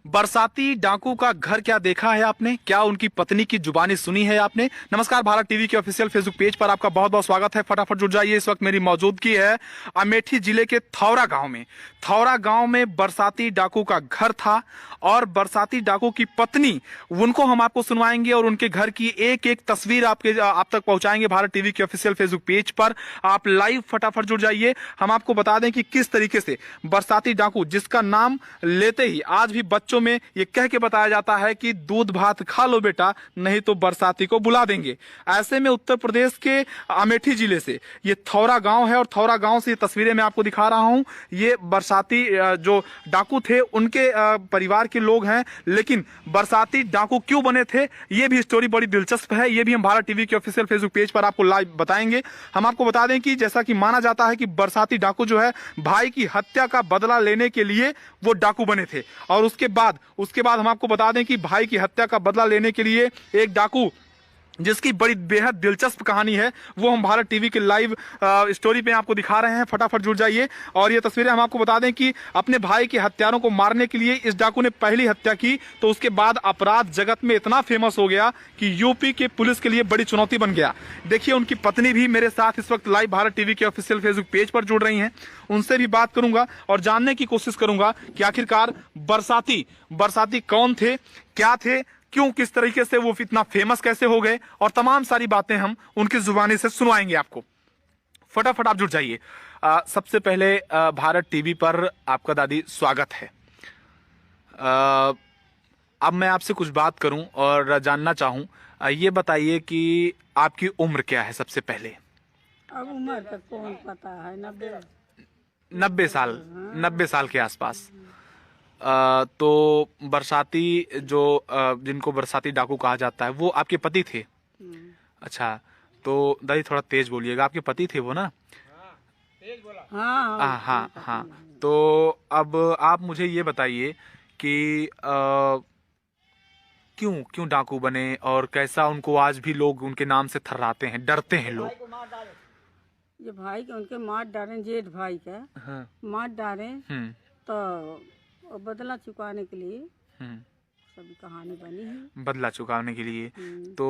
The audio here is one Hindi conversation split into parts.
बरसाती डाकू का घर क्या देखा है आपने? क्या उनकी पत्नी की जुबानी सुनी है आपने? नमस्कार, भारत टीवी के ऑफिशियल फेसबुक पेज पर आपका बहुत बहुत स्वागत है। फटाफट जुड़ जाइए। इस वक्त मेरी मौजूदगी है अमेठी जिले के थौरा गांव में। थौरा गांव में बरसाती डाकू का घर था और बरसाती डाकू की पत्नी, उनको हम आपको सुनवाएंगे और उनके घर की एक एक तस्वीर आप तक पहुंचाएंगे भारत टीवी के ऑफिशियल फेसबुक पेज पर। आप लाइव फटाफट जुड़ जाइए। हम आपको बता दें कि किस तरीके से बरसाती डाकू, जिसका नाम लेते ही आज भी बच्चों में ये कह के बताया जाता है कि दूध भात खा लो बेटा, नहीं तो बरसाती को बुला देंगे। ऐसे में उत्तर प्रदेश के अमेठी जिले से ये थौरा गांव है और थौरा गांव से ये तस्वीरें मैं आपको दिखा रहा हूं। ये बरसाती जो डाकू थे उनके परिवार के लोग हैं, लेकिन बरसाती डाकू क्यों बने थे ये भी स्टोरी बड़ी दिलचस्प है। ये भी हम भारत टीवी के ऑफिशियल फेसबुक पेज पर आपको लाइव बताएंगे। हम आपको बता दें कि जैसा कि माना जाता है कि बरसाती डाकू जो है भाई की हत्या का बदला लेने के लिए वो डाकू बने थे और उसके बाद हम आपको बता दें कि भाई की हत्या का बदला लेने के लिए एक डाकू, जिसकी बड़ी बेहद दिलचस्प कहानी है, वो हम भारत टीवी के लाइव स्टोरी पे आपको दिखा रहे हैं। फटाफट जुड़ जाइए। और ये तस्वीरें हम आपको बता दें कि अपने भाई के हत्यारों को मारने के लिए इस डाकू ने पहली हत्या की, तो उसके बाद अपराध जगत में इतना फेमस हो गया कि यूपी के पुलिस के लिए बड़ी चुनौती बन गया। देखिए, उनकी पत्नी भी मेरे साथ इस वक्त लाइव भारत टीवी के ऑफिशियल फेसबुक पेज पर जुड़ रही हैं। उनसे भी बात करूंगा और जानने की कोशिश करूंगा कि आखिरकार बरसाती कौन थे, क्या थे, क्यों, किस तरीके से वो इतना फेमस कैसे हो गए, और तमाम सारी बातें हम उनकी जुबानी से सुनवाएंगे आपको। फटाफट आप जुड़ जाइए। सबसे पहले भारत टीवी पर आपका दादी स्वागत है। अब मैं आपसे कुछ बात करूं और जानना चाहूं, ये बताइए कि आपकी उम्र क्या है सबसे पहले? अब उम्र तक कौन पता है, 90 साल के आसपास। तो बरसाती जो जिनको बरसाती डाकू कहा जाता है वो आपके पति थे? अच्छा, तो दादी थोड़ा तेज बोलिएगा। आपके पति थे वो ना? हाँ हाँ हाँ। तो अब आप मुझे ये बताइए कि क्यों डाकू बने और कैसा उनको आज भी लोग उनके नाम से थर्राते हैं, डरते हैं लोग? ये भाई के उनके मार डाले, जेठ भाई का मार डाले, तो बदला चुकाने के लिए सभी कहानी बनी है। बदला चुकाने के लिए। तो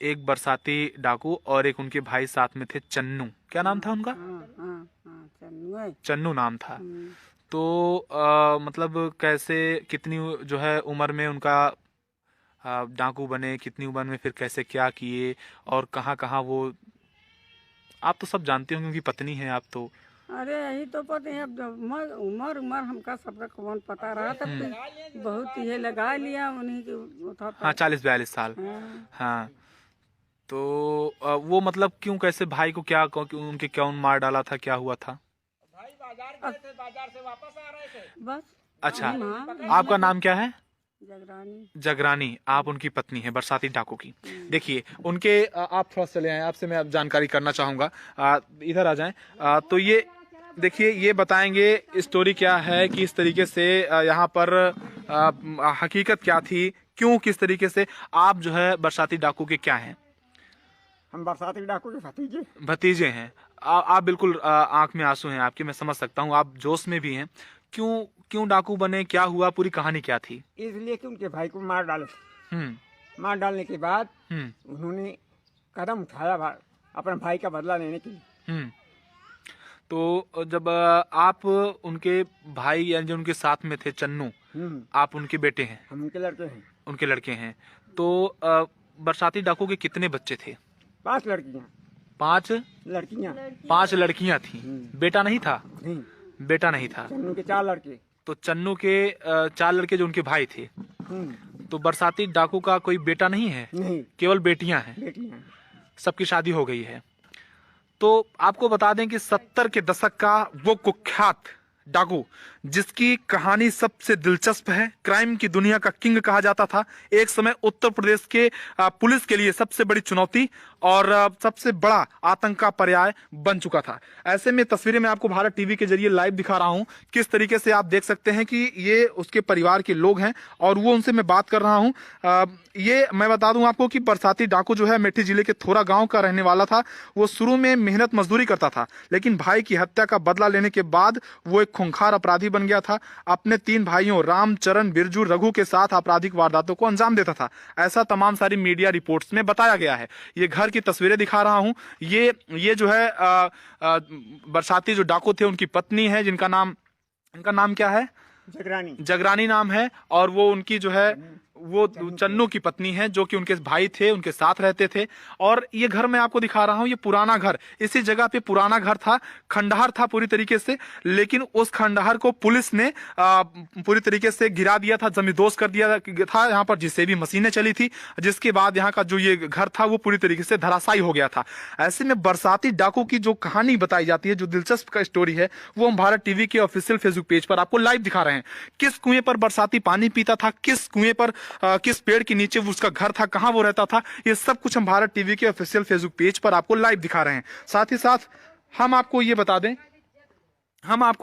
एक बरसाती डाकू और एक उनके भाई साथ में थे, चन्नू। क्या नाम था उनका? चन्नू नाम था। तो मतलब कैसे, कितनी जो है उम्र में उनका डाकू बने, कितनी उम्र में फिर कैसे क्या किए और कहाँ कहाँ वो, आप तो सब जानते होंगे, उनकी पत्नी है आप तो। अरे यही तो पता है। अब उम्र हमका सबका कौन पता रहा, तब बहुत ये लगा लिया उन्हीं के। हाँ, 40-42 साल। हाँ। तो वो मतलब क्यों, कैसे भाई को क्या, उनके क्यों मार डाला था, क्या हुआ था? भाई बाजार से वापस आ रहे थे बस। अच्छा, आपका नाम क्या है? जगरानी। आप उनकी पत्नी है बरसाती डाकू की। देखिए, उनके आप थोड़ा चले आए, आपसे मैं जानकारी करना चाहूंगा। इधर आ जाएं। तो ये देखिए, ये बताएंगे स्टोरी क्या है, कि इस तरीके से यहाँ पर हकीकत क्या थी, क्यों, किस तरीके से आप जो है बरसाती डाकू के क्या हैं? हम बरसाती डाकू के भतीजे हैं। आप बिल्कुल आंख में आंसू हैं आपके, मैं समझ सकता हूँ, आप जोश में भी हैं। क्यों डाकू बने, क्या हुआ, पूरी कहानी क्या थी? इसलिए कि उनके भाई को मार डाले। मार डालने के बाद उन्होंने कदम उठाया अपने भाई का बदला लेने के लिए। तो जब आप उनके भाई यानी जो उनके साथ में थे, चन्नू, आप उनके बेटे हैं? हम उनके लड़के हैं। उनके लड़के हैं। तो बरसाती डाकू के कितने बच्चे थे? 5 लड़कियां। 5 लड़कियां? 5 लड़कियां थी। बेटा नहीं था? नहीं, बेटा नहीं था। चन्नू के 4 लड़के। तो चन्नू के 4 लड़के जो उनके भाई थे। तो बरसाती डाकू का कोई बेटा नहीं है? नहीं, केवल बेटियां हैं। बेटियां। सबकी शादी हो गई है। तो आपको बता दें कि 70 के दशक का वो कुख्यात डाकू, जिसकी कहानी सबसे दिलचस्प है, क्राइम की दुनिया का किंग कहा जाता था, एक समय उत्तर प्रदेश के पुलिस के लिए सबसे बड़ी चुनौती, और सबसे बड़ा आतंक का पर्याय बन चुका था। ऐसे में तस्वीरें मैं आपको भारत टीवी के जरिए लाइव दिखा रहा हूं, किस तरीके से आप देख सकते हैं कि ये उसके परिवार के लोग हैं और वो उनसे मैं बात कर रहा हूं। ये मैं बता दूं आपको कि बरसाती डाकू जो है अमेठी जिले के थोरा गांव का रहने वाला था। वो शुरू में मेहनत मजदूरी करता था, लेकिन भाई की हत्या का बदला लेने के बाद वो एक खूंखार अपराधी बन गया था। अपने 3 भाइयों राम, चरण, बिरजू, रघु के साथ आपराधिक वारदातों को अंजाम देता था। ऐसा तमाम सारी मीडिया रिपोर्ट्स में बताया गया है। ये घर की तस्वीरें दिखा रहा हूं। ये जो है बरसाती जो डाकू थे उनकी पत्नी है, इनका नाम क्या है? जगरानी नाम है। और वो उनकी जो है वो चन्नू की पत्नी है, जो कि उनके भाई थे, उनके साथ रहते थे। और ये घर मैं आपको दिखा रहा हूं, ये पुराना घर, इसी जगह पे पुराना घर था, खंडहर था पूरी तरीके से। लेकिन उस खंडहर को पुलिस ने पूरी तरीके से गिरा दिया था, जमींदोज कर दिया था। यहाँ पर जिससे भी मशीनें चली थी, जिसके बाद यहाँ का जो ये घर था वो पूरी तरीके से धराशायी हो गया था। ऐसे में बरसाती डाकू की जो कहानी बताई जाती है, जो दिलचस्प का स्टोरी है, वो हम भारत टीवी के ऑफिशियल फेसबुक पेज पर आपको लाइव दिखा रहे हैं। किस कुएं पर बरसाती पानी पीता था, किस कुएं पर किस पेड़ के नीचे उसका घर था, कहां वो रहता था, ये सब कुछ हम भारत टीवी के ऑफिशियल फेसबुक पेज पर आपको लाइव दिखा रहे हैं। साथ ही साथ हम आपको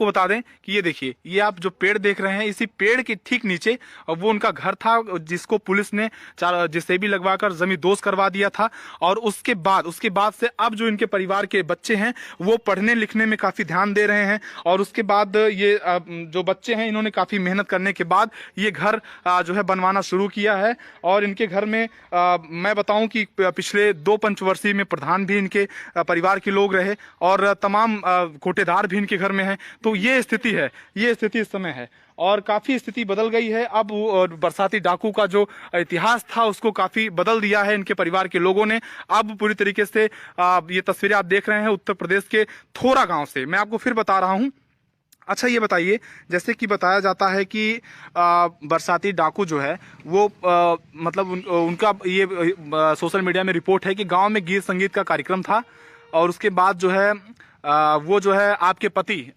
बता दें कि ये देखिए, ये आप जो पेड़ देख रहे हैं, इसी पेड़ के ठीक नीचे वो उनका घर था, जिसको पुलिस ने जेसीबी लगवाकर जमींदोज करवा दिया था। और उसके बाद से अब जो इनके परिवार के बच्चे हैं वो पढ़ने लिखने में काफी ध्यान दे रहे हैं। और उसके बाद ये जो बच्चे हैं, इन्होंने काफी मेहनत करने के बाद ये घर जो है बनवाना शुरू किया है। और इनके घर में मैं बताऊं कि पिछले 2 पंचवर्षीय में प्रधान भी इनके परिवार के लोग रहे और तमाम कोटेदार भी इनके घर में। तो ये स्थिति इस समय है और काफी स्थिति बदल गई है। अब बरसाती डाकू का जो इतिहास था उसको काफी बदल दिया है इनके परिवार के लोगों ने। अब पूरी तरीके से ये तस्वीरें आप देख रहे हैं उत्तर प्रदेश के थोरा गांव से। मैं आपको फिर बता रहा हूं। अच्छा, ये बताइए, जैसे कि बताया जाता है कि बरसाती डाकू जो है वो मतलब उनका ये सोशल मीडिया में रिपोर्ट है कि गांव में गीत संगीत का कार्यक्रम था और उसके बाद जो है वो जो है आपके पति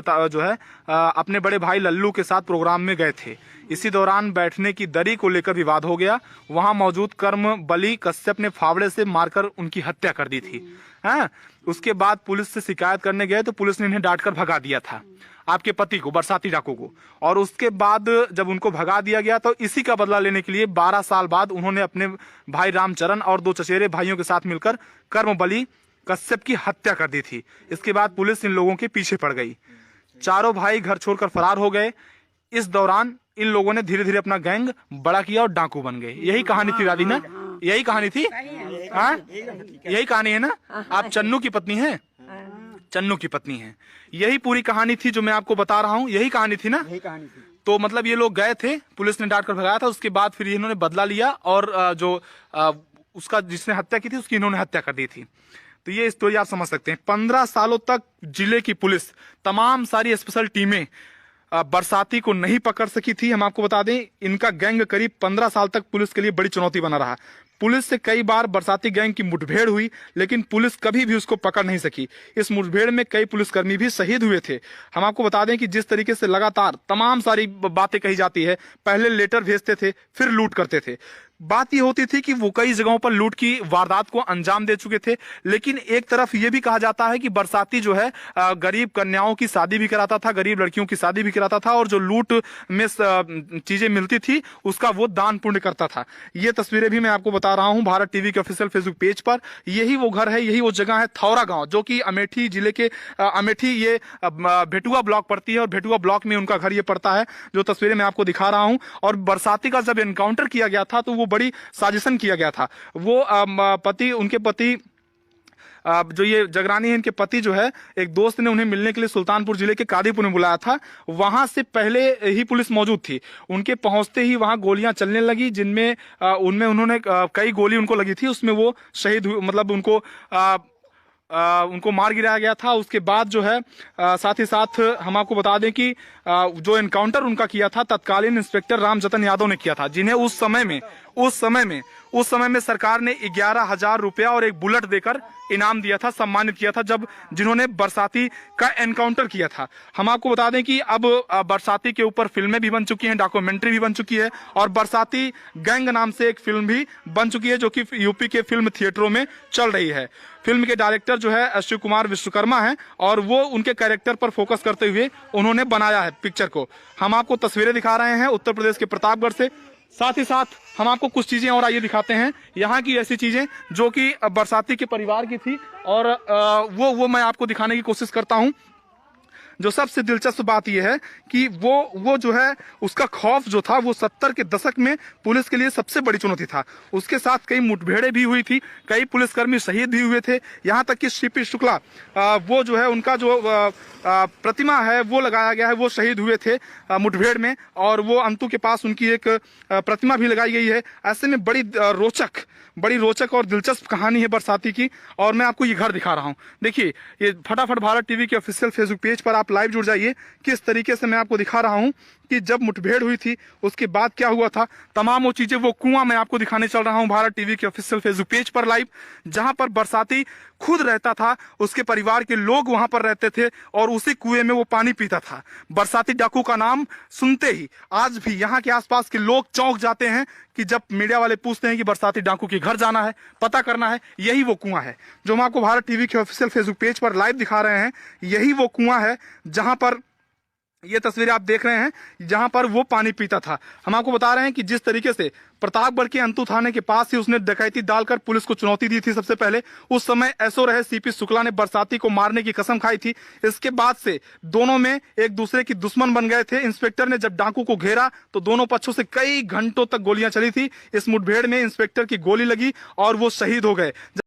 जो है अपने बड़े भाई लल्लू के साथ प्रोग्राम में गए थे। इसी दौरान बैठने की दरी को लेकर विवाद हो गया। वहां मौजूद कर्म बली कश्यप ने फावड़े से मारकर उनकी हत्या कर दी थी। हाँ, उसके बाद पुलिस से शिकायत करने गए तो पुलिस ने इन्हें डांटकर भगा दिया था, आपके पति को, बरसाती डाकू को। और उसके बाद जब उनको भगा दिया गया तो इसी का बदला लेने के लिए 12 साल बाद उन्होंने अपने भाई रामचरण और 2 चचेरे भाइयों के साथ मिलकर कर्म बली कश्यप की हत्या कर दी थी। इसके बाद पुलिस इन लोगों के पीछे पड़ गई। चारों भाई घर छोड़कर फरार हो गए। इस दौरान इन लोगों ने धीरे धीरे अपना गैंग बड़ा किया और डाकू बन गए। यही कहानी थी दादी ना? यही कहानी थी। हाँ, यही कहानी है ना? आप चन्नू की पत्नी हैं? चन्नू की पत्नी हैं। यही पूरी कहानी थी जो मैं आपको बता रहा हूँ। यही कहानी थी ना? तो मतलब ये लोग गए थे, पुलिस ने डांट कर भगाया था। उसके बाद फिर इन्होंने बदला लिया और जो उसका जिसने हत्या की थी उसकी इन्होंने हत्या कर दी थी। तो ये स्टोरी आप समझ सकते हैं। 15 सालों तक जिले की पुलिस, तमाम सारी स्पेशल टीमें बरसाती को नहीं पकड़ सकी थी। हम आपको बता दें, इनका गैंग करीब 15 साल तक पुलिस के लिए बड़ी चुनौती बना रहा। पुलिस से कई बार बरसाती गैंग की मुठभेड़ हुई, लेकिन पुलिस कभी भी उसको पकड़ नहीं सकी। इस मुठभेड़ में कई पुलिसकर्मी भी शहीद हुए थे। हम आपको बता दें कि जिस तरीके से लगातार तमाम सारी बातें कही जाती है, पहले लेटर भेजते थे, फिर लूट करते थे। बात ये होती थी कि वो कई जगहों पर लूट की वारदात को अंजाम दे चुके थे। लेकिन एक तरफ ये भी कहा जाता है कि बरसाती जो है गरीब कन्याओं की शादी भी कराता था, गरीब लड़कियों की शादी भी कराता था और जो लूट में चीजें मिलती थी उसका वो दान पुण्य करता था। ये तस्वीरें भी मैं आपको बता रहा हूं भारत टीवी के ऑफिशियल फेसबुक पेज पर। यही वो घर है, यही वो जगह है, थौरा गांव, जो कि अमेठी जिले के अमेठी ये भेटुआ ब्लॉक पड़ती है और भेटुआ ब्लॉक में उनका घर ये पड़ता है, जो तस्वीरें मैं आपको दिखा रहा हूं। और बरसाती का जब एनकाउंटर किया गया था तो वो बड़ी साजिशन किया गया था। वो उनके पति जो ये जगरानी है, इनके पति जो है, एक दोस्त ने उन्हें मिलने के लिए सुल्तानपुर जिले के कादीपुर में बुलाया था। वहां से पहले ही पुलिस मौजूद थी। उनके पहुंचते ही वहां गोलियां चलने लगी, जिनमें उनमें उन्होंने कई गोली उनको लगी थी, उसमें वो शहीद हुए, मतलब उनको मार गिराया गया था। उसके बाद जो है साथ ही साथ हम आपको बता दें कि जो एनकाउंटर उनका किया था तत्कालीन इंस्पेक्टर रामजतन यादव ने किया था, जिन्हें उस समय में सरकार ने 11,000 रुपया और एक बुलेट देकर इनाम दिया था, सम्मानित किया था, जब जिन्होंने बरसाती का एनकाउंटर किया था। हम आपको बता दें कि अब बरसाती के ऊपर फिल्में भी बन चुकी हैं, डॉक्यूमेंट्री भी बन चुकी है और बरसाती गैंग नाम से एक फिल्म भी बन चुकी है, जो कि यूपी के फिल्म थिएटरों में चल रही है। फिल्म के डायरेक्टर जो है शिव कुमार विश्वकर्मा हैं और वो उनके कैरेक्टर पर फोकस करते हुए उन्होंने बनाया है पिक्चर को। हम आपको तस्वीरें दिखा रहे हैं उत्तर प्रदेश के प्रतापगढ़ से, साथ ही साथ हम आपको कुछ चीजें और आइए दिखाते हैं यहाँ की ऐसी चीजें जो कि बरसाती के परिवार की थी और वो मैं आपको दिखाने की कोशिश करता हूँ। जो सबसे दिलचस्प बात यह है कि वो जो है उसका खौफ जो था वो 70 के दशक में पुलिस के लिए सबसे बड़ी चुनौती था। उसके साथ कई मुठभेड़ें भी हुई थी, कई पुलिसकर्मी शहीद भी हुए थे, यहाँ तक कि सीपी शुक्ला वो जो है उनका जो प्रतिमा है वो लगाया गया है, वो शहीद हुए थे मुठभेड़ में और वो अंतु के पास उनकी एक प्रतिमा भी लगाई गई है। ऐसे में बड़ी रोचक और दिलचस्प कहानी है बरसाती की और मैं आपको ये घर दिखा रहा हूँ। देखिए, ये फटाफट भारत टीवी के ऑफिशियल फेसबुक पेज पर आप लाइव जुड़ जाइए। किस तरीके से मैं आपको दिखा रहा हूँ कि जब मुठभेड़ हुई थी उसके बाद क्या हुआ था, तमाम वो चीजें, वो कुआं मैं आपको दिखाने चल रहा हूँ भारत टीवी के ऑफिशियल फेसबुक पेज पर लाइव, जहां पर बरसाती खुद रहता था, उसके परिवार के लोग वहां पर रहते थे और उसी कुएं में वो पानी पीता था। बरसाती डाकू का नाम सुनते ही आज भी यहाँ के आसपास के लोग चौंक जाते हैं कि जब मीडिया वाले पूछते हैं कि बरसाती डाकू के घर जाना है, पता करना है, यही वो कुआं है जो हम आपको भारत टीवी के ऑफिशियल फेसबुक पेज पर लाइव दिखा रहे हैं। यही वो कुआं है जहां पर ये तस्वीरें आप देख रहे हैं, जहां पर वो पानी पीता था। हम आपको बता रहे हैं कि जिस तरीके से प्रतापगढ़ के अंतु थाने के पास ही उसने डकैती डालकर पुलिस को चुनौती दी थी सबसे पहले, उस समय एसओ रहे सीपी शुक्ला ने बरसाती को मारने की कसम खाई थी। इसके बाद से दोनों में एक दूसरे की दुश्मन बन गए थे। इंस्पेक्टर ने जब डाकू को घेरा तो दोनों पक्षों से कई घंटों तक गोलियां चली थी। इस मुठभेड़ में इंस्पेक्टर की गोली लगी और वो शहीद हो गए।